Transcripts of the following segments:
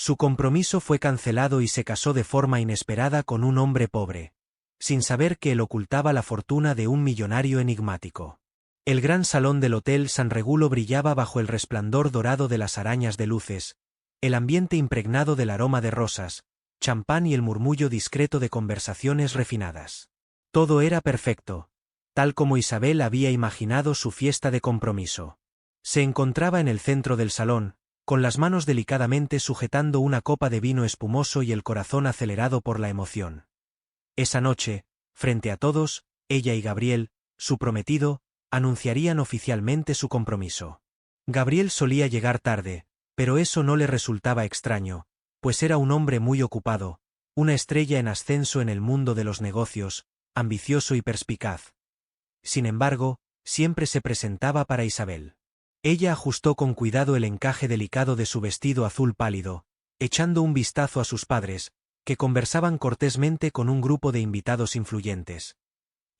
Su compromiso fue cancelado y se casó de forma inesperada con un hombre pobre, sin saber que él ocultaba la fortuna de un millonario enigmático. El gran salón del Hotel San Regulo brillaba bajo el resplandor dorado de las arañas de luces, el ambiente impregnado del aroma de rosas, champán y el murmullo discreto de conversaciones refinadas. Todo era perfecto, tal como Isabel había imaginado su fiesta de compromiso. Se encontraba en el centro del salón, con las manos delicadamente sujetando una copa de vino espumoso y el corazón acelerado por la emoción. Esa noche, frente a todos, ella y Gabriel, su prometido, anunciarían oficialmente su compromiso. Gabriel solía llegar tarde, pero eso no le resultaba extraño, pues era un hombre muy ocupado, una estrella en ascenso en el mundo de los negocios, ambicioso y perspicaz. Sin embargo, siempre se presentaba para Isabel. Ella ajustó con cuidado el encaje delicado de su vestido azul pálido, echando un vistazo a sus padres, que conversaban cortésmente con un grupo de invitados influyentes.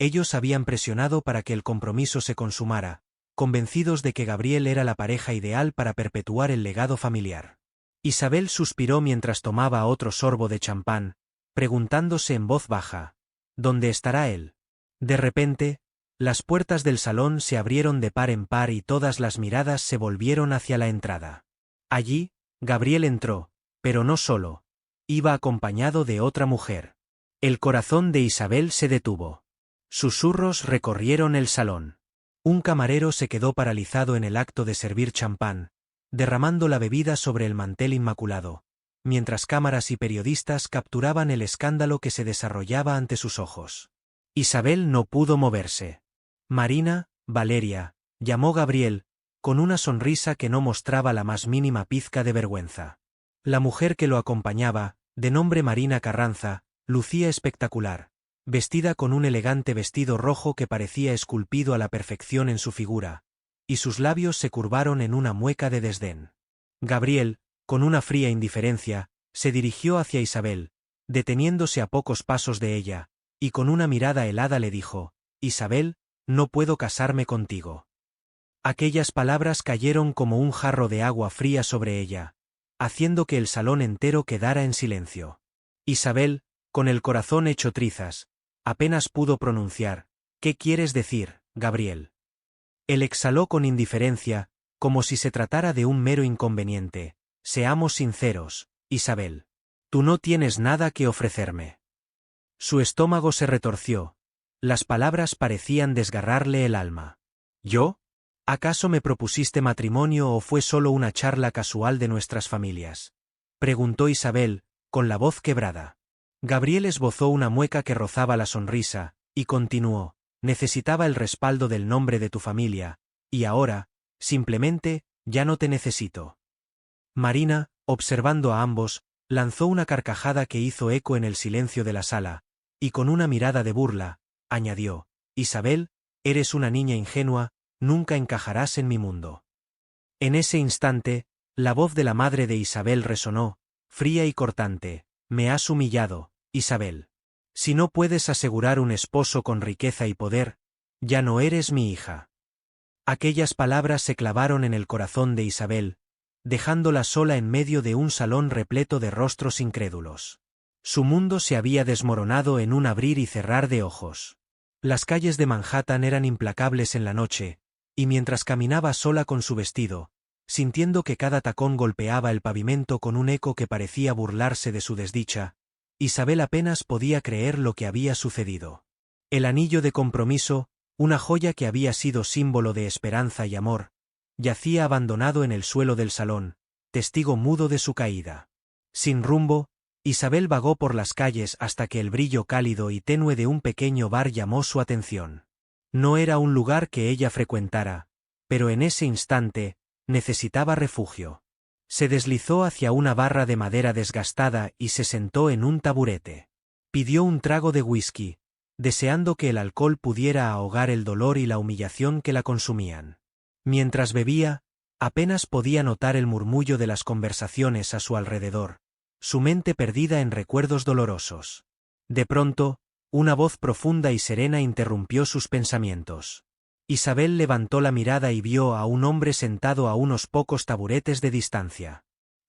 Ellos habían presionado para que el compromiso se consumara, convencidos de que Gabriel era la pareja ideal para perpetuar el legado familiar. Isabel suspiró mientras tomaba otro sorbo de champán, preguntándose en voz baja, ¿dónde estará él? De repente, las puertas del salón se abrieron de par en par y todas las miradas se volvieron hacia la entrada. Allí, Gabriel entró, pero no solo. Iba acompañado de otra mujer. El corazón de Isabel se detuvo. Susurros recorrieron el salón. Un camarero se quedó paralizado en el acto de servir champán, derramando la bebida sobre el mantel inmaculado, mientras cámaras y periodistas capturaban el escándalo que se desarrollaba ante sus ojos. Isabel no pudo moverse. Marina, Valeria, llamó Gabriel, con una sonrisa que no mostraba la más mínima pizca de vergüenza. La mujer que lo acompañaba, de nombre Marina Carranza, lucía espectacular, vestida con un elegante vestido rojo que parecía esculpido a la perfección en su figura, y sus labios se curvaron en una mueca de desdén. Gabriel, con una fría indiferencia, se dirigió hacia Isabel, deteniéndose a pocos pasos de ella, y con una mirada helada le dijo, «Isabel, no puedo casarme contigo». Aquellas palabras cayeron como un jarro de agua fría sobre ella, haciendo que el salón entero quedara en silencio. Isabel, con el corazón hecho trizas, apenas pudo pronunciar, «¿Qué quieres decir, Gabriel?». Él exhaló con indiferencia, como si se tratara de un mero inconveniente. «Seamos sinceros, Isabel. Tú no tienes nada que ofrecerme». Su estómago se retorció. Las palabras parecían desgarrarle el alma. ¿Yo? ¿Acaso me propusiste matrimonio o fue solo una charla casual de nuestras familias?, preguntó Isabel, con la voz quebrada. Gabriel esbozó una mueca que rozaba la sonrisa, y continuó, «Necesitaba el respaldo del nombre de tu familia, y ahora, simplemente, ya no te necesito». Marina, observando a ambos, lanzó una carcajada que hizo eco en el silencio de la sala, y con una mirada de burla, añadió, «Isabel, eres una niña ingenua, nunca encajarás en mi mundo». En ese instante, la voz de la madre de Isabel resonó, fría y cortante, «Me has humillado, Isabel. Si no puedes asegurar un esposo con riqueza y poder, ya no eres mi hija». Aquellas palabras se clavaron en el corazón de Isabel, dejándola sola en medio de un salón repleto de rostros incrédulos. Su mundo se había desmoronado en un abrir y cerrar de ojos. Las calles de Manhattan eran implacables en la noche, y mientras caminaba sola con su vestido, sintiendo que cada tacón golpeaba el pavimento con un eco que parecía burlarse de su desdicha, Isabel apenas podía creer lo que había sucedido. El anillo de compromiso, una joya que había sido símbolo de esperanza y amor, yacía abandonado en el suelo del salón, testigo mudo de su caída. Sin rumbo, Isabel vagó por las calles hasta que el brillo cálido y tenue de un pequeño bar llamó su atención. No era un lugar que ella frecuentara, pero en ese instante, necesitaba refugio. Se deslizó hacia una barra de madera desgastada y se sentó en un taburete. Pidió un trago de whisky, deseando que el alcohol pudiera ahogar el dolor y la humillación que la consumían. Mientras bebía, apenas podía notar el murmullo de las conversaciones a su alrededor, su mente perdida en recuerdos dolorosos. De pronto, una voz profunda y serena interrumpió sus pensamientos. Isabel levantó la mirada y vio a un hombre sentado a unos pocos taburetes de distancia.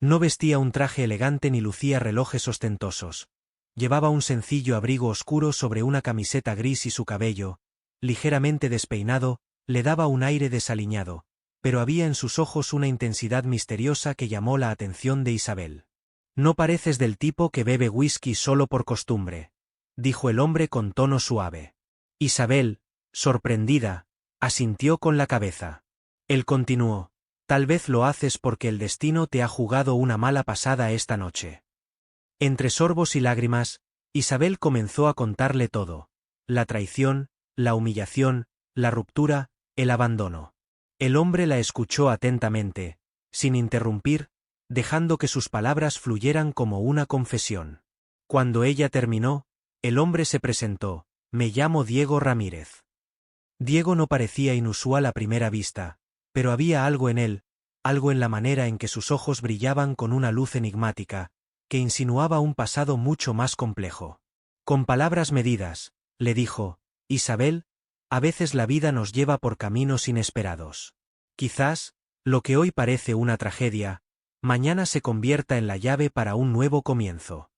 No vestía un traje elegante ni lucía relojes ostentosos. Llevaba un sencillo abrigo oscuro sobre una camiseta gris y su cabello, ligeramente despeinado, le daba un aire desaliñado, pero había en sus ojos una intensidad misteriosa que llamó la atención de Isabel. «No pareces del tipo que bebe whisky solo por costumbre», dijo el hombre con tono suave. Isabel, sorprendida, asintió con la cabeza. Él continuó: «Tal vez lo haces porque el destino te ha jugado una mala pasada esta noche». Entre sorbos y lágrimas, Isabel comenzó a contarle todo: la traición, la humillación, la ruptura, el abandono. El hombre la escuchó atentamente, sin interrumpir, dejando que sus palabras fluyeran como una confesión. Cuando ella terminó, el hombre se presentó: «Me llamo Diego Ramírez». Diego no parecía inusual a primera vista, pero había algo en él, algo en la manera en que sus ojos brillaban con una luz enigmática, que insinuaba un pasado mucho más complejo. Con palabras medidas, le dijo: «Isabel, a veces la vida nos lleva por caminos inesperados. Quizás, lo que hoy parece una tragedia, mañana se convierta en la llave para un nuevo comienzo».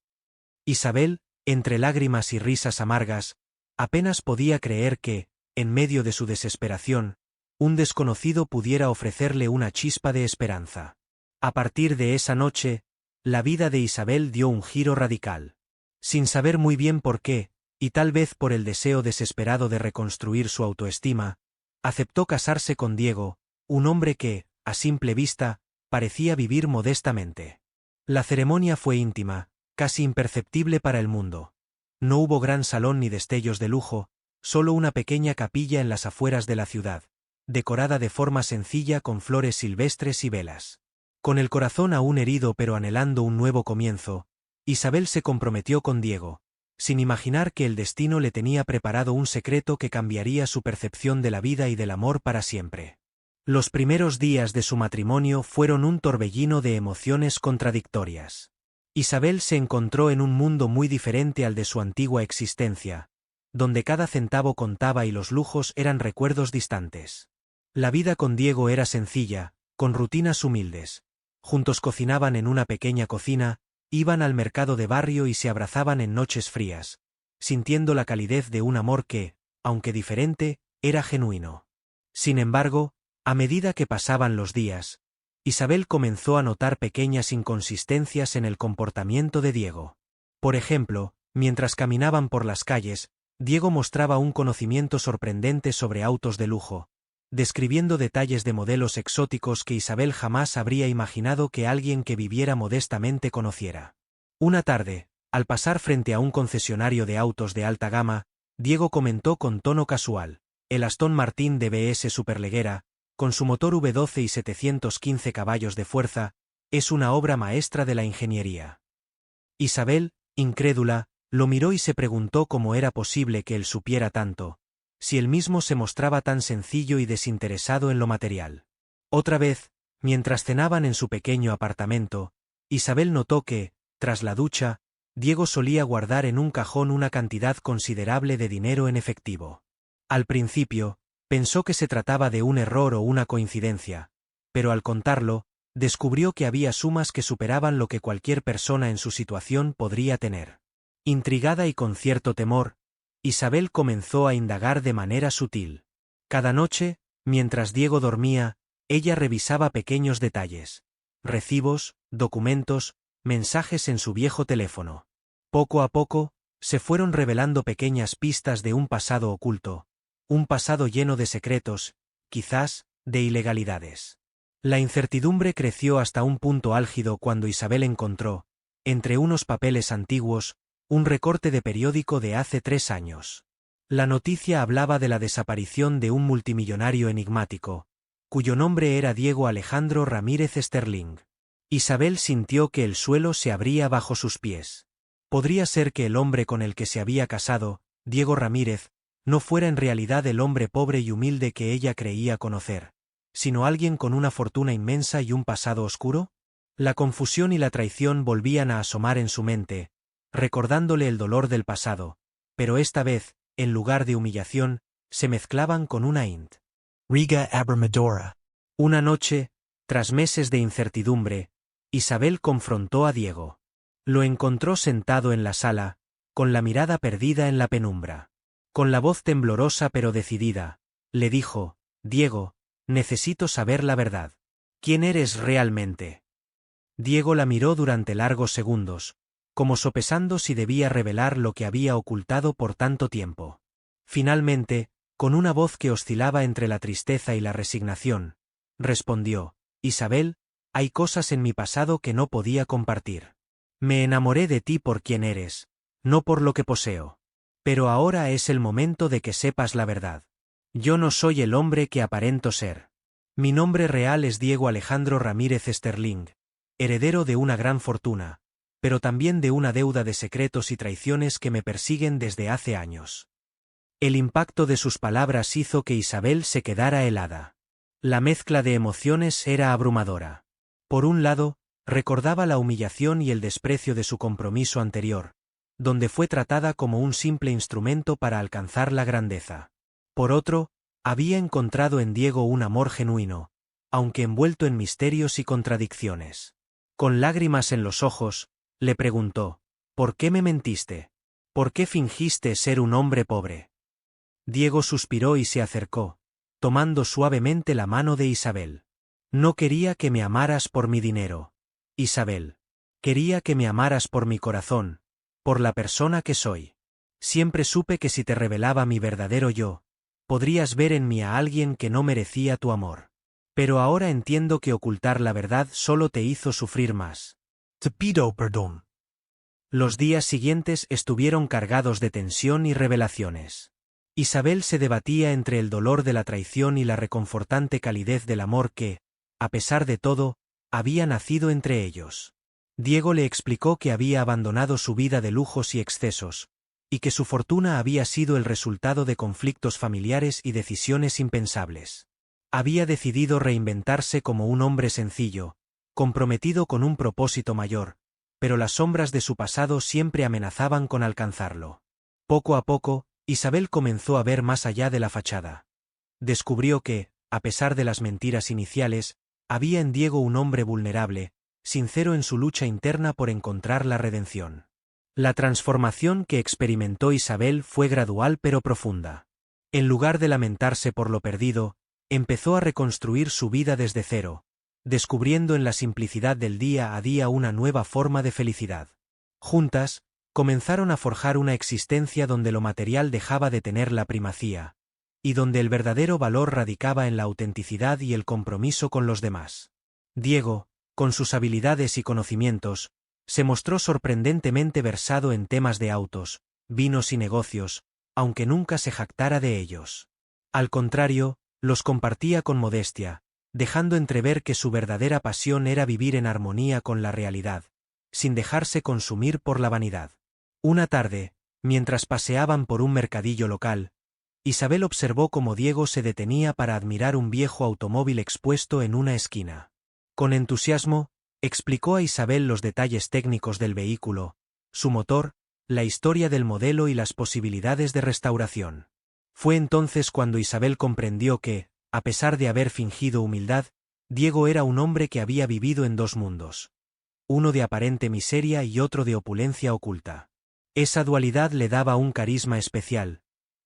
Isabel, entre lágrimas y risas amargas, apenas podía creer que, en medio de su desesperación, un desconocido pudiera ofrecerle una chispa de esperanza. A partir de esa noche, la vida de Isabel dio un giro radical. Sin saber muy bien por qué, y tal vez por el deseo desesperado de reconstruir su autoestima, aceptó casarse con Diego, un hombre que, a simple vista, parecía vivir modestamente. La ceremonia fue íntima, casi imperceptible para el mundo. No hubo gran salón ni destellos de lujo, solo una pequeña capilla en las afueras de la ciudad, decorada de forma sencilla con flores silvestres y velas. Con el corazón aún herido pero anhelando un nuevo comienzo, Isabel se comprometió con Diego, sin imaginar que el destino le tenía preparado un secreto que cambiaría su percepción de la vida y del amor para siempre. Los primeros días de su matrimonio fueron un torbellino de emociones contradictorias. Isabel se encontró en un mundo muy diferente al de su antigua existencia, donde cada centavo contaba y los lujos eran recuerdos distantes. La vida con Diego era sencilla, con rutinas humildes. Juntos cocinaban en una pequeña cocina, iban al mercado de barrio y se abrazaban en noches frías, sintiendo la calidez de un amor que, aunque diferente, era genuino. Sin embargo, a medida que pasaban los días, Isabel comenzó a notar pequeñas inconsistencias en el comportamiento de Diego. Por ejemplo, mientras caminaban por las calles, Diego mostraba un conocimiento sorprendente sobre autos de lujo, describiendo detalles de modelos exóticos que Isabel jamás habría imaginado que alguien que viviera modestamente conociera. Una tarde, al pasar frente a un concesionario de autos de alta gama, Diego comentó con tono casual: «El Aston Martin DBS Superleggera, con su motor V12 y 715 caballos de fuerza, es una obra maestra de la ingeniería». Isabel, incrédula, lo miró y se preguntó cómo era posible que él supiera tanto, si él mismo se mostraba tan sencillo y desinteresado en lo material. Otra vez, mientras cenaban en su pequeño apartamento, Isabel notó que, tras la ducha, Diego solía guardar en un cajón una cantidad considerable de dinero en efectivo. Al principio, pensó que se trataba de un error o una coincidencia, pero al contarlo, descubrió que había sumas que superaban lo que cualquier persona en su situación podría tener. Intrigada y con cierto temor, Isabel comenzó a indagar de manera sutil. Cada noche, mientras Diego dormía, ella revisaba pequeños detalles: recibos, documentos, mensajes en su viejo teléfono. Poco a poco, se fueron revelando pequeñas pistas de un pasado oculto, un pasado lleno de secretos, quizás, de ilegalidades. La incertidumbre creció hasta un punto álgido cuando Isabel encontró, entre unos papeles antiguos, un recorte de periódico de hace 3 años. La noticia hablaba de la desaparición de un multimillonario enigmático, cuyo nombre era Diego Alejandro Ramírez Sterling. Isabel sintió que el suelo se abría bajo sus pies. Podría ser que el hombre con el que se había casado, Diego Ramírez, no fuera en realidad el hombre pobre y humilde que ella creía conocer, sino alguien con una fortuna inmensa y un pasado oscuro. La confusión y la traición volvían a asomar en su mente, recordándole el dolor del pasado, pero esta vez, en lugar de humillación, se mezclaban con una intriga abrumadora. Una noche, tras meses de incertidumbre, Isabel confrontó a Diego. Lo encontró sentado en la sala, con la mirada perdida en la penumbra. Con la voz temblorosa pero decidida, le dijo: Diego, necesito saber la verdad. ¿Quién eres realmente? Diego la miró durante largos segundos, como sopesando si debía revelar lo que había ocultado por tanto tiempo. Finalmente, con una voz que oscilaba entre la tristeza y la resignación, respondió: Isabel, hay cosas en mi pasado que no podía compartir. Me enamoré de ti por quien eres, no por lo que poseo. Pero ahora es el momento de que sepas la verdad. Yo no soy el hombre que aparento ser. Mi nombre real es Diego Alejandro Ramírez Sterling, heredero de una gran fortuna, pero también de una deuda de secretos y traiciones que me persiguen desde hace años. El impacto de sus palabras hizo que Isabel se quedara helada. La mezcla de emociones era abrumadora. Por un lado, recordaba la humillación y el desprecio de su compromiso anterior, donde fue tratada como un simple instrumento para alcanzar la grandeza. Por otro, había encontrado en Diego un amor genuino, aunque envuelto en misterios y contradicciones. Con lágrimas en los ojos, le preguntó: ¿por qué me mentiste? ¿Por qué fingiste ser un hombre pobre? Diego suspiró y se acercó, tomando suavemente la mano de Isabel. No quería que me amaras por mi dinero, Isabel. Quería que me amaras por mi corazón, por la persona que soy. Siempre supe que si te revelaba mi verdadero yo, podrías ver en mí a alguien que no merecía tu amor. Pero ahora entiendo que ocultar la verdad solo te hizo sufrir más. Te pido perdón. Los días siguientes estuvieron cargados de tensión y revelaciones. Isabel se debatía entre el dolor de la traición y la reconfortante calidez del amor que, a pesar de todo, había nacido entre ellos. Diego le explicó que había abandonado su vida de lujos y excesos, y que su fortuna había sido el resultado de conflictos familiares y decisiones impensables. Había decidido reinventarse como un hombre sencillo, comprometido con un propósito mayor, pero las sombras de su pasado siempre amenazaban con alcanzarlo. Poco a poco, Isabel comenzó a ver más allá de la fachada. Descubrió que, a pesar de las mentiras iniciales, había en Diego un hombre vulnerable, sincero en su lucha interna por encontrar la redención. La transformación que experimentó Isabel fue gradual pero profunda. En lugar de lamentarse por lo perdido, empezó a reconstruir su vida desde cero, descubriendo en la simplicidad del día a día una nueva forma de felicidad. Juntas, comenzaron a forjar una existencia donde lo material dejaba de tener la primacía, y donde el verdadero valor radicaba en la autenticidad y el compromiso con los demás. Diego, con sus habilidades y conocimientos, se mostró sorprendentemente versado en temas de autos, vinos y negocios, aunque nunca se jactara de ellos. Al contrario, los compartía con modestia, dejando entrever que su verdadera pasión era vivir en armonía con la realidad, sin dejarse consumir por la vanidad. Una tarde, mientras paseaban por un mercadillo local, Isabel observó cómo Diego se detenía para admirar un viejo automóvil expuesto en una esquina. Con entusiasmo, explicó a Isabel los detalles técnicos del vehículo, su motor, la historia del modelo y las posibilidades de restauración. Fue entonces cuando Isabel comprendió que, a pesar de haber fingido humildad, Diego era un hombre que había vivido en dos mundos. Uno de aparente miseria y otro de opulencia oculta. Esa dualidad le daba un carisma especial,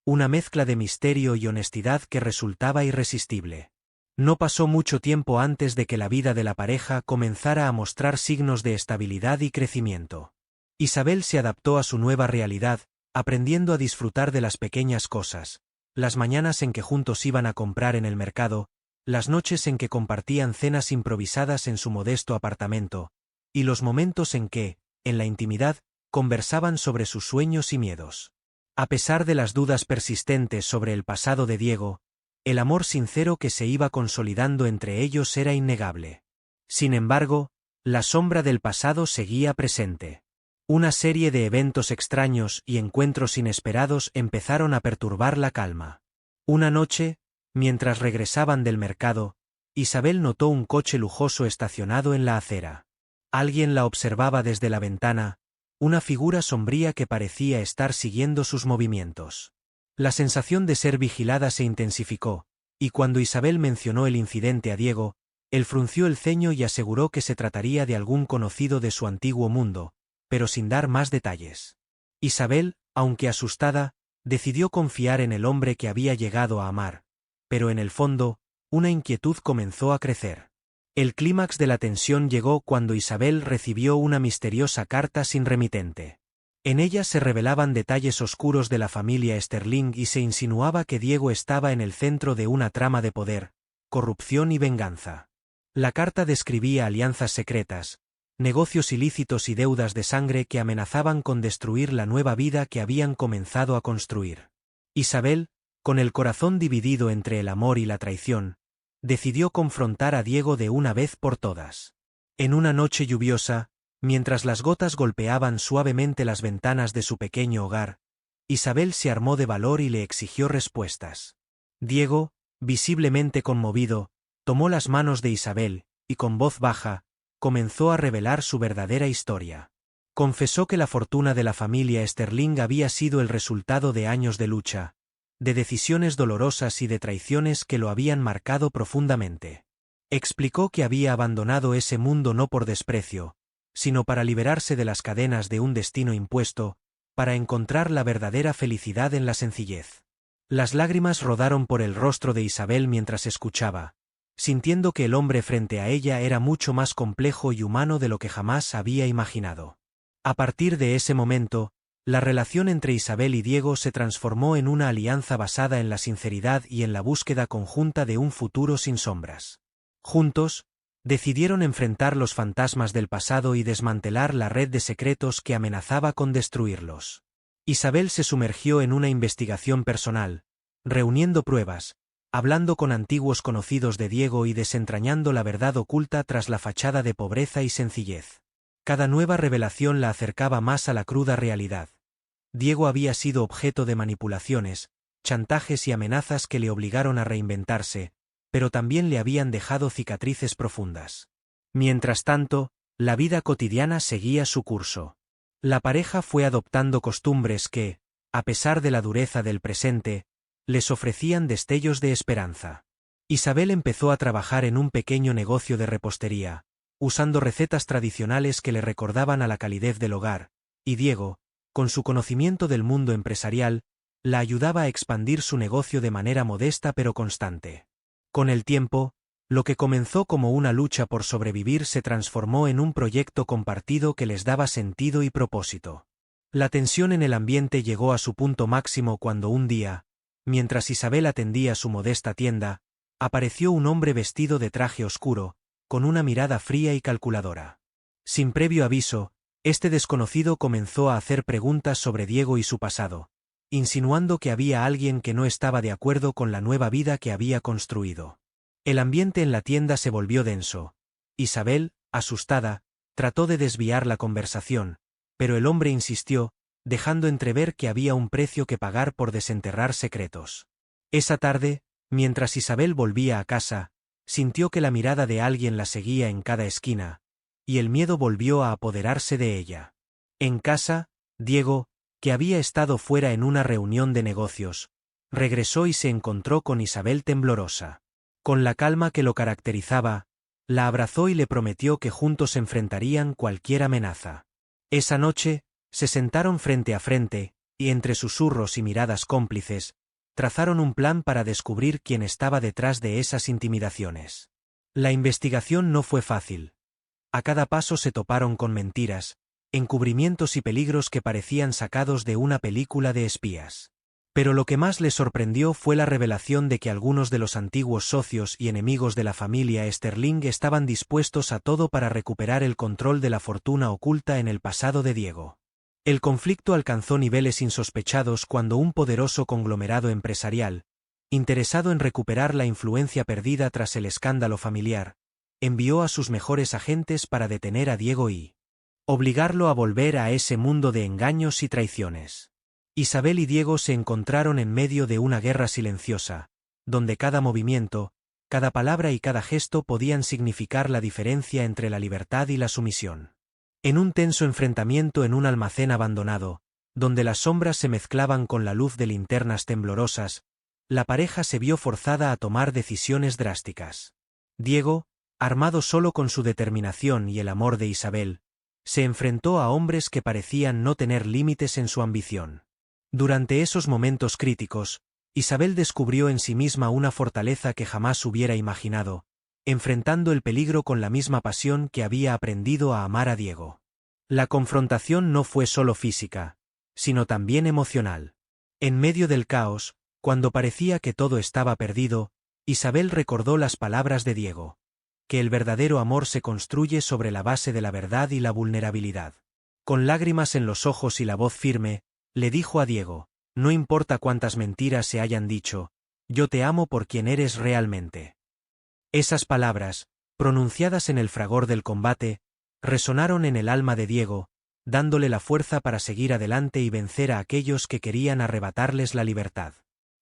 una mezcla de misterio y honestidad que resultaba irresistible. No pasó mucho tiempo antes de que la vida de la pareja comenzara a mostrar signos de estabilidad y crecimiento. Isabel se adaptó a su nueva realidad, aprendiendo a disfrutar de las pequeñas cosas, las mañanas en que juntos iban a comprar en el mercado, las noches en que compartían cenas improvisadas en su modesto apartamento, y los momentos en que, en la intimidad, conversaban sobre sus sueños y miedos. A pesar de las dudas persistentes sobre el pasado de Diego, el amor sincero que se iba consolidando entre ellos era innegable. Sin embargo, la sombra del pasado seguía presente. Una serie de eventos extraños y encuentros inesperados empezaron a perturbar la calma. Una noche, mientras regresaban del mercado, Isabel notó un coche lujoso estacionado en la acera. Alguien la observaba desde la ventana, una figura sombría que parecía estar siguiendo sus movimientos. La sensación de ser vigilada se intensificó, y cuando Isabel mencionó el incidente a Diego, Él frunció el ceño y aseguró que se trataría de algún conocido de su antiguo mundo, pero sin dar más detalles. Isabel, aunque asustada, decidió confiar en el hombre que había llegado a amar, pero en el fondo, una inquietud comenzó a crecer. El clímax de la tensión llegó cuando Isabel recibió una misteriosa carta sin remitente. En ella se revelaban detalles oscuros de la familia Sterling y se insinuaba que Diego estaba en el centro de una trama de poder, corrupción y venganza. La carta describía alianzas secretas, negocios ilícitos y deudas de sangre que amenazaban con destruir la nueva vida que habían comenzado a construir. Isabel, con el corazón dividido entre el amor y la traición, decidió confrontar a Diego de una vez por todas. En una noche lluviosa, mientras las gotas golpeaban suavemente las ventanas de su pequeño hogar, Isabel se armó de valor y le exigió respuestas. Diego, visiblemente conmovido, tomó las manos de Isabel, y con voz baja, comenzó a revelar su verdadera historia. Confesó que la fortuna de la familia Sterling había sido el resultado de años de lucha, de decisiones dolorosas y de traiciones que lo habían marcado profundamente. Explicó que había abandonado ese mundo no por desprecio, sino para liberarse de las cadenas de un destino impuesto, para encontrar la verdadera felicidad en la sencillez. Las lágrimas rodaron por el rostro de Isabel mientras escuchaba, sintiendo que el hombre frente a ella era mucho más complejo y humano de lo que jamás había imaginado. A partir de ese momento, la relación entre Isabel y Diego se transformó en una alianza basada en la sinceridad y en la búsqueda conjunta de un futuro sin sombras. Juntos, decidieron enfrentar los fantasmas del pasado y desmantelar la red de secretos que amenazaba con destruirlos. Isabel se sumergió en una investigación personal, reuniendo pruebas, hablando con antiguos conocidos de Diego y desentrañando la verdad oculta tras la fachada de pobreza y sencillez. Cada nueva revelación la acercaba más a la cruda realidad. Diego había sido objeto de manipulaciones, chantajes y amenazas que le obligaron a reinventarse, pero también le habían dejado cicatrices profundas. Mientras tanto, la vida cotidiana seguía su curso. La pareja fue adoptando costumbres que, a pesar de la dureza del presente, les ofrecían destellos de esperanza. Isabel empezó a trabajar en un pequeño negocio de repostería, usando recetas tradicionales que le recordaban a la calidez del hogar, y Diego, con su conocimiento del mundo empresarial, la ayudaba a expandir su negocio de manera modesta pero constante. Con el tiempo, lo que comenzó como una lucha por sobrevivir se transformó en un proyecto compartido que les daba sentido y propósito. La tensión en el ambiente llegó a su punto máximo cuando un día, mientras Isabel atendía su modesta tienda, apareció un hombre vestido de traje oscuro, con una mirada fría y calculadora. Sin previo aviso, este desconocido comenzó a hacer preguntas sobre Diego y su pasado, insinuando que había alguien que no estaba de acuerdo con la nueva vida que había construido. El ambiente en la tienda se volvió denso. Isabel, asustada, trató de desviar la conversación, pero el hombre insistió, dejando entrever que había un precio que pagar por desenterrar secretos. Esa tarde, mientras Isabel volvía a casa, sintió que la mirada de alguien la seguía en cada esquina, y el miedo volvió a apoderarse de ella. En casa, Diego, que había estado fuera en una reunión de negocios, regresó y se encontró con Isabel temblorosa. Con la calma que lo caracterizaba, la abrazó y le prometió que juntos enfrentarían cualquier amenaza. Esa noche, se sentaron frente a frente, y entre susurros y miradas cómplices, trazaron un plan para descubrir quién estaba detrás de esas intimidaciones. La investigación no fue fácil. A cada paso se toparon con mentiras, encubrimientos y peligros que parecían sacados de una película de espías. Pero lo que más les sorprendió fue la revelación de que algunos de los antiguos socios y enemigos de la familia Sterling estaban dispuestos a todo para recuperar el control de la fortuna oculta en el pasado de Diego. El conflicto alcanzó niveles insospechados cuando un poderoso conglomerado empresarial, interesado en recuperar la influencia perdida tras el escándalo familiar, envió a sus mejores agentes para detener a Diego y obligarlo a volver a ese mundo de engaños y traiciones. Isabel y Diego se encontraron en medio de una guerra silenciosa, donde cada movimiento, cada palabra y cada gesto podían significar la diferencia entre la libertad y la sumisión. En un tenso enfrentamiento en un almacén abandonado, donde las sombras se mezclaban con la luz de linternas temblorosas, la pareja se vio forzada a tomar decisiones drásticas. Diego, Armado solo con su determinación y el amor de Isabel, se enfrentó a hombres que parecían no tener límites en su ambición. Durante esos momentos críticos, Isabel descubrió en sí misma una fortaleza que jamás hubiera imaginado, enfrentando el peligro con la misma pasión que había aprendido a amar a Diego. La confrontación no fue solo física, sino también emocional. En medio del caos, cuando parecía que todo estaba perdido, Isabel recordó las palabras de Diego, que el verdadero amor se construye sobre la base de la verdad y la vulnerabilidad. Con lágrimas en los ojos y la voz firme, le dijo a Diego, no importa cuántas mentiras se hayan dicho, yo te amo por quien eres realmente. Esas palabras, pronunciadas en el fragor del combate, resonaron en el alma de Diego, dándole la fuerza para seguir adelante y vencer a aquellos que querían arrebatarles la libertad.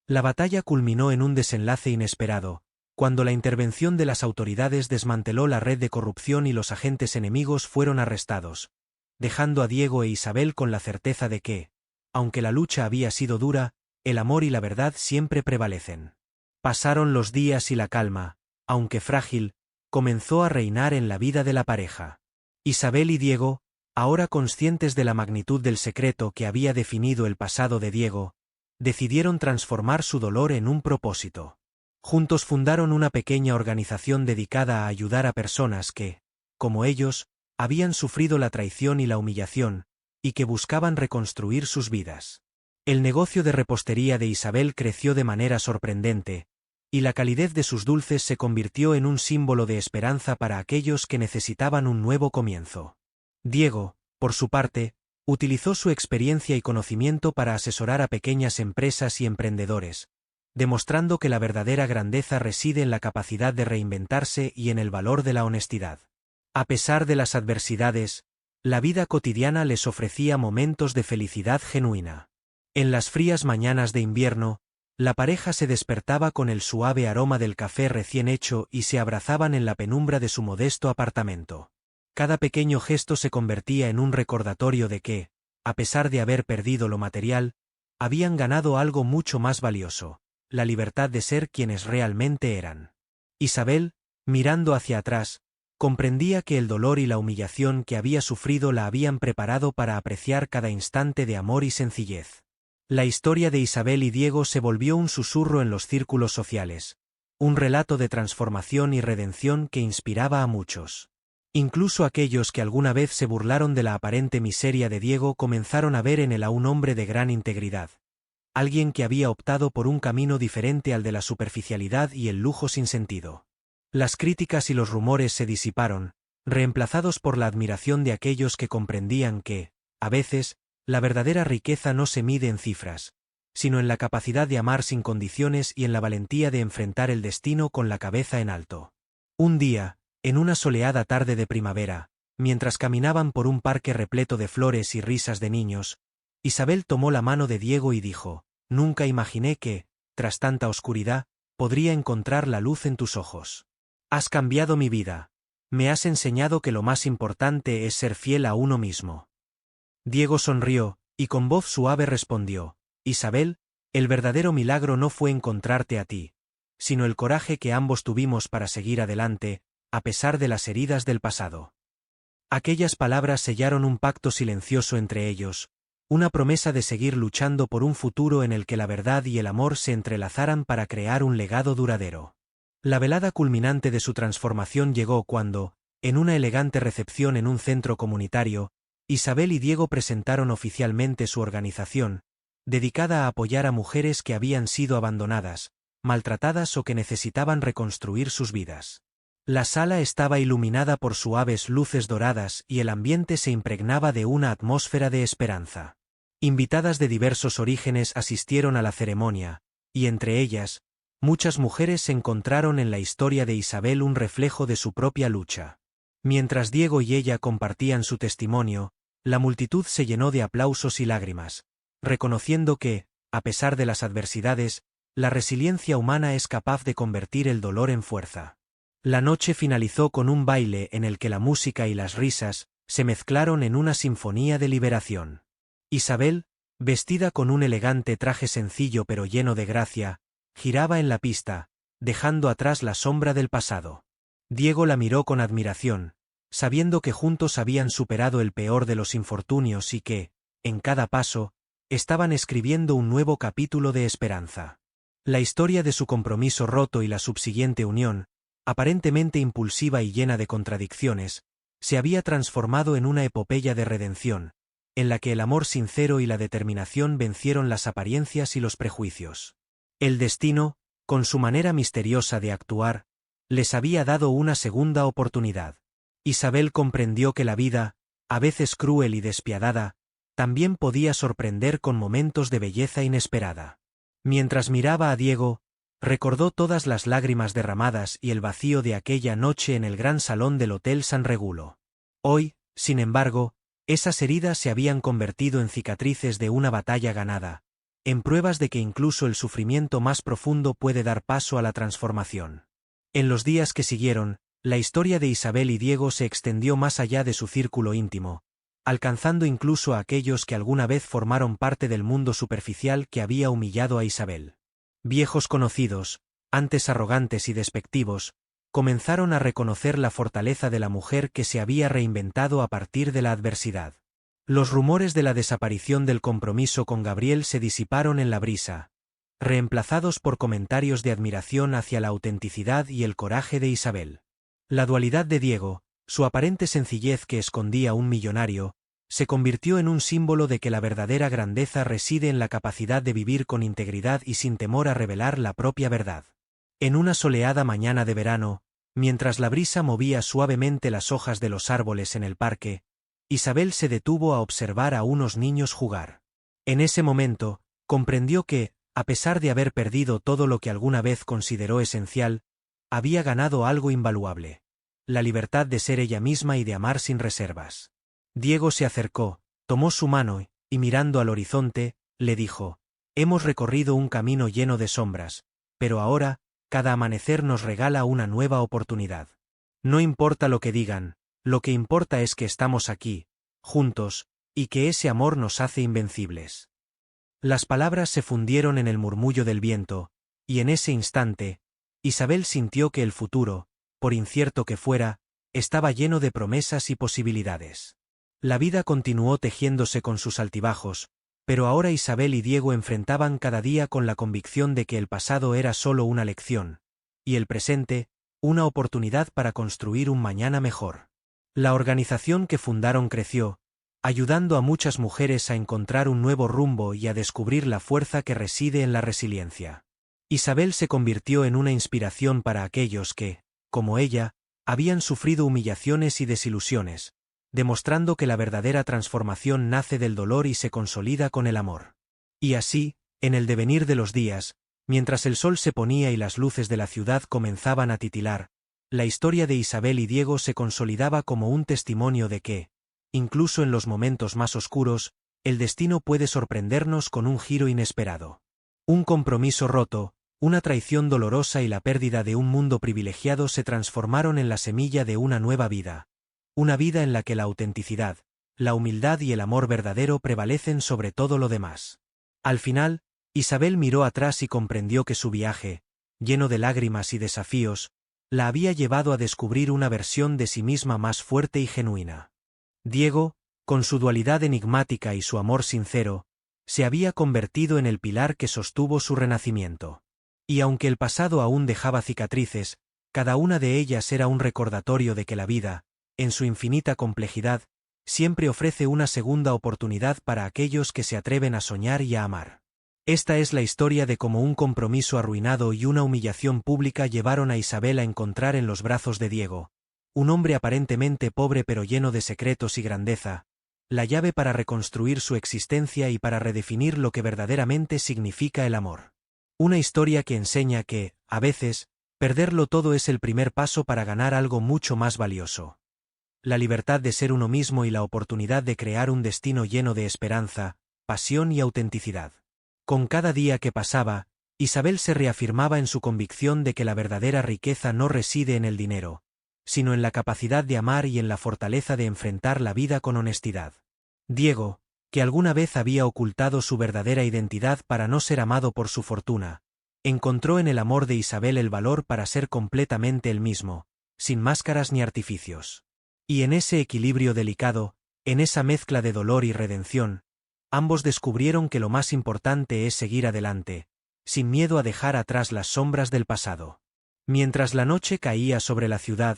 La batalla culminó en un desenlace inesperado, cuando la intervención de las autoridades desmanteló la red de corrupción y los agentes enemigos fueron arrestados, dejando a Diego e Isabel con la certeza de que, aunque la lucha había sido dura, el amor y la verdad siempre prevalecen. Pasaron los días y la calma, aunque frágil, comenzó a reinar en la vida de la pareja. Isabel y Diego, ahora conscientes de la magnitud del secreto que había definido el pasado de Diego, decidieron transformar su dolor en un propósito. Juntos fundaron una pequeña organización dedicada a ayudar a personas que, como ellos, habían sufrido la traición y la humillación, y que buscaban reconstruir sus vidas. El negocio de repostería de Isabel creció de manera sorprendente, y la calidez de sus dulces se convirtió en un símbolo de esperanza para aquellos que necesitaban un nuevo comienzo. Diego, por su parte, utilizó su experiencia y conocimiento para asesorar a pequeñas empresas y emprendedores, demostrando que la verdadera grandeza reside en la capacidad de reinventarse y en el valor de la honestidad. A pesar de las adversidades, la vida cotidiana les ofrecía momentos de felicidad genuina. En las frías mañanas de invierno, la pareja se despertaba con el suave aroma del café recién hecho y se abrazaban en la penumbra de su modesto apartamento. Cada pequeño gesto se convertía en un recordatorio de que, a pesar de haber perdido lo material, habían ganado algo mucho más valioso, la libertad de ser quienes realmente eran. Isabel, mirando hacia atrás, comprendía que el dolor y la humillación que había sufrido la habían preparado para apreciar cada instante de amor y sencillez. La historia de Isabel y Diego se volvió un susurro en los círculos sociales, un relato de transformación y redención que inspiraba a muchos. Incluso aquellos que alguna vez se burlaron de la aparente miseria de Diego comenzaron a ver en él a un hombre de gran integridad, alguien que había optado por un camino diferente al de la superficialidad y el lujo sin sentido. Las críticas y los rumores se disiparon, reemplazados por la admiración de aquellos que comprendían que, a veces, la verdadera riqueza no se mide en cifras, sino en la capacidad de amar sin condiciones y en la valentía de enfrentar el destino con la cabeza en alto. Un día, en una soleada tarde de primavera, mientras caminaban por un parque repleto de flores y risas de niños, Isabel tomó la mano de Diego y dijo, «Nunca imaginé que, tras tanta oscuridad, podría encontrar la luz en tus ojos. Has cambiado mi vida. Me has enseñado que lo más importante es ser fiel a uno mismo». Diego sonrió, y con voz suave respondió, «Isabel, el verdadero milagro no fue encontrarte a ti, sino el coraje que ambos tuvimos para seguir adelante, a pesar de las heridas del pasado». Aquellas palabras sellaron un pacto silencioso entre ellos, una promesa de seguir luchando por un futuro en el que la verdad y el amor se entrelazaran para crear un legado duradero. La velada culminante de su transformación llegó cuando, en una elegante recepción en un centro comunitario, Isabel y Diego presentaron oficialmente su organización, dedicada a apoyar a mujeres que habían sido abandonadas, maltratadas o que necesitaban reconstruir sus vidas. La sala estaba iluminada por suaves luces doradas y el ambiente se impregnaba de una atmósfera de esperanza. Invitadas de diversos orígenes asistieron a la ceremonia, y entre ellas, muchas mujeres encontraron en la historia de Isabel un reflejo de su propia lucha. Mientras Diego y ella compartían su testimonio, la multitud se llenó de aplausos y lágrimas, reconociendo que, a pesar de las adversidades, la resiliencia humana es capaz de convertir el dolor en fuerza. La noche finalizó con un baile en el que la música y las risas se mezclaron en una sinfonía de liberación. Isabel, vestida con un elegante traje sencillo pero lleno de gracia, giraba en la pista, dejando atrás la sombra del pasado. Diego la miró con admiración, sabiendo que juntos habían superado el peor de los infortunios y que, en cada paso, estaban escribiendo un nuevo capítulo de esperanza. La historia de su compromiso roto y la subsiguiente unión, aparentemente impulsiva y llena de contradicciones, se había transformado en una epopeya de redención, en la que el amor sincero y la determinación vencieron las apariencias y los prejuicios. El destino, con su manera misteriosa de actuar, les había dado una segunda oportunidad. Isabel comprendió que la vida, a veces cruel y despiadada, también podía sorprender con momentos de belleza inesperada. Mientras miraba a Diego, recordó todas las lágrimas derramadas y el vacío de aquella noche en el gran salón del Hotel San Regulo. Hoy, sin embargo, esas heridas se habían convertido en cicatrices de una batalla ganada, en pruebas de que incluso el sufrimiento más profundo puede dar paso a la transformación. En los días que siguieron, la historia de Isabel y Diego se extendió más allá de su círculo íntimo, alcanzando incluso a aquellos que alguna vez formaron parte del mundo superficial que había humillado a Isabel. Viejos conocidos, antes arrogantes y despectivos, comenzaron a reconocer la fortaleza de la mujer que se había reinventado a partir de la adversidad. Los rumores de la desaparición del compromiso con Gabriel se disiparon en la brisa, reemplazados por comentarios de admiración hacia la autenticidad y el coraje de Isabel. La dualidad de Diego, su aparente sencillez que escondía un millonario, se convirtió en un símbolo de que la verdadera grandeza reside en la capacidad de vivir con integridad y sin temor a revelar la propia verdad. En una soleada mañana de verano, mientras la brisa movía suavemente las hojas de los árboles en el parque, Isabel se detuvo a observar a unos niños jugar. En ese momento, comprendió que, a pesar de haber perdido todo lo que alguna vez consideró esencial, había ganado algo invaluable: la libertad de ser ella misma y de amar sin reservas. Diego se acercó, tomó su mano y mirando al horizonte, le dijo: «Hemos recorrido un camino lleno de sombras, pero ahora, cada amanecer nos regala una nueva oportunidad. No importa lo que digan, lo que importa es que estamos aquí, juntos, y que ese amor nos hace invencibles». Las palabras se fundieron en el murmullo del viento, y en ese instante, Isabel sintió que el futuro, por incierto que fuera, estaba lleno de promesas y posibilidades. La vida continuó tejiéndose con sus altibajos, pero ahora Isabel y Diego enfrentaban cada día con la convicción de que el pasado era solo una lección, y el presente, una oportunidad para construir un mañana mejor. La organización que fundaron creció, ayudando a muchas mujeres a encontrar un nuevo rumbo y a descubrir la fuerza que reside en la resiliencia. Isabel se convirtió en una inspiración para aquellos que, como ella, habían sufrido humillaciones y desilusiones, demostrando que la verdadera transformación nace del dolor y se consolida con el amor. Y así, en el devenir de los días, mientras el sol se ponía y las luces de la ciudad comenzaban a titilar, la historia de Isabel y Diego se consolidaba como un testimonio de que, incluso en los momentos más oscuros, el destino puede sorprendernos con un giro inesperado. Un compromiso roto, una traición dolorosa y la pérdida de un mundo privilegiado se transformaron en la semilla de una nueva vida. Una vida en la que la autenticidad, la humildad y el amor verdadero prevalecen sobre todo lo demás. Al final, Isabel miró atrás y comprendió que su viaje, lleno de lágrimas y desafíos, la había llevado a descubrir una versión de sí misma más fuerte y genuina. Diego, con su dualidad enigmática y su amor sincero, se había convertido en el pilar que sostuvo su renacimiento. Y aunque el pasado aún dejaba cicatrices, cada una de ellas era un recordatorio de que la vida, en su infinita complejidad, siempre ofrece una segunda oportunidad para aquellos que se atreven a soñar y a amar. Esta es la historia de cómo un compromiso arruinado y una humillación pública llevaron a Isabel a encontrar en los brazos de Diego, un hombre aparentemente pobre pero lleno de secretos y grandeza, la llave para reconstruir su existencia y para redefinir lo que verdaderamente significa el amor. Una historia que enseña que, a veces, perderlo todo es el primer paso para ganar algo mucho más valioso: la libertad de ser uno mismo y la oportunidad de crear un destino lleno de esperanza, pasión y autenticidad. Con cada día que pasaba, Isabel se reafirmaba en su convicción de que la verdadera riqueza no reside en el dinero, sino en la capacidad de amar y en la fortaleza de enfrentar la vida con honestidad. Diego, que alguna vez había ocultado su verdadera identidad para no ser amado por su fortuna, encontró en el amor de Isabel el valor para ser completamente él mismo, sin máscaras ni artificios. Y en ese equilibrio delicado, en esa mezcla de dolor y redención, ambos descubrieron que lo más importante es seguir adelante, sin miedo a dejar atrás las sombras del pasado. Mientras la noche caía sobre la ciudad,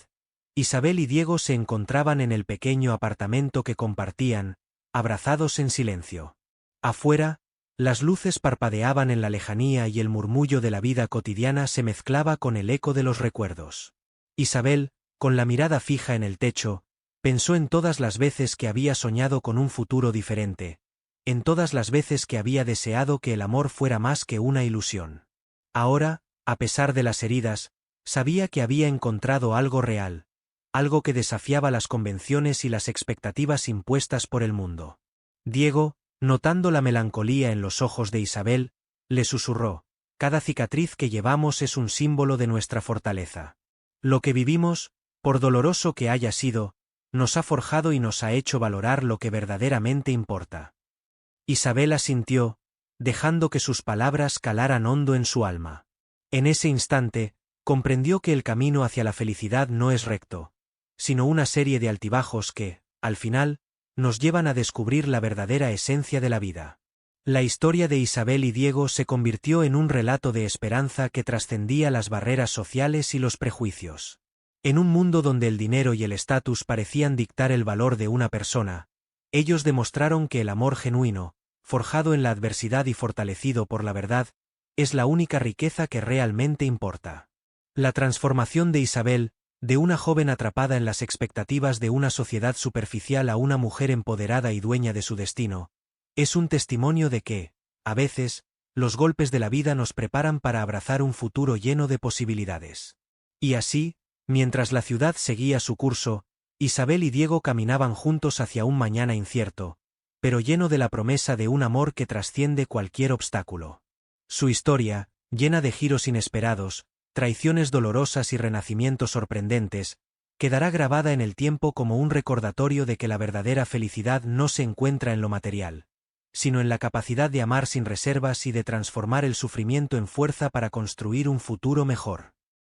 Isabel y Diego se encontraban en el pequeño apartamento que compartían, abrazados en silencio. Afuera, las luces parpadeaban en la lejanía y el murmullo de la vida cotidiana se mezclaba con el eco de los recuerdos. Isabel, con la mirada fija en el techo, pensó en todas las veces que había soñado con un futuro diferente, en todas las veces que había deseado que el amor fuera más que una ilusión. Ahora, a pesar de las heridas, sabía que había encontrado algo real, algo que desafiaba las convenciones y las expectativas impuestas por el mundo. Diego, notando la melancolía en los ojos de Isabel, le susurró: «Cada cicatriz que llevamos es un símbolo de nuestra fortaleza. Lo que vivimos, por doloroso que haya sido, nos ha forjado y nos ha hecho valorar lo que verdaderamente importa». Isabel asintió, dejando que sus palabras calaran hondo en su alma. En ese instante, comprendió que el camino hacia la felicidad no es recto, sino una serie de altibajos que, al final, nos llevan a descubrir la verdadera esencia de la vida. La historia de Isabel y Diego se convirtió en un relato de esperanza que trascendía las barreras sociales y los prejuicios. En un mundo donde el dinero y el estatus parecían dictar el valor de una persona, ellos demostraron que el amor genuino, forjado en la adversidad y fortalecido por la verdad, es la única riqueza que realmente importa. La transformación de Isabel, de una joven atrapada en las expectativas de una sociedad superficial a una mujer empoderada y dueña de su destino, es un testimonio de que, a veces, los golpes de la vida nos preparan para abrazar un futuro lleno de posibilidades. Y así, mientras la ciudad seguía su curso, Isabel y Diego caminaban juntos hacia un mañana incierto, pero lleno de la promesa de un amor que trasciende cualquier obstáculo. Su historia, llena de giros inesperados, traiciones dolorosas y renacimientos sorprendentes, quedará grabada en el tiempo como un recordatorio de que la verdadera felicidad no se encuentra en lo material, sino en la capacidad de amar sin reservas y de transformar el sufrimiento en fuerza para construir un futuro mejor.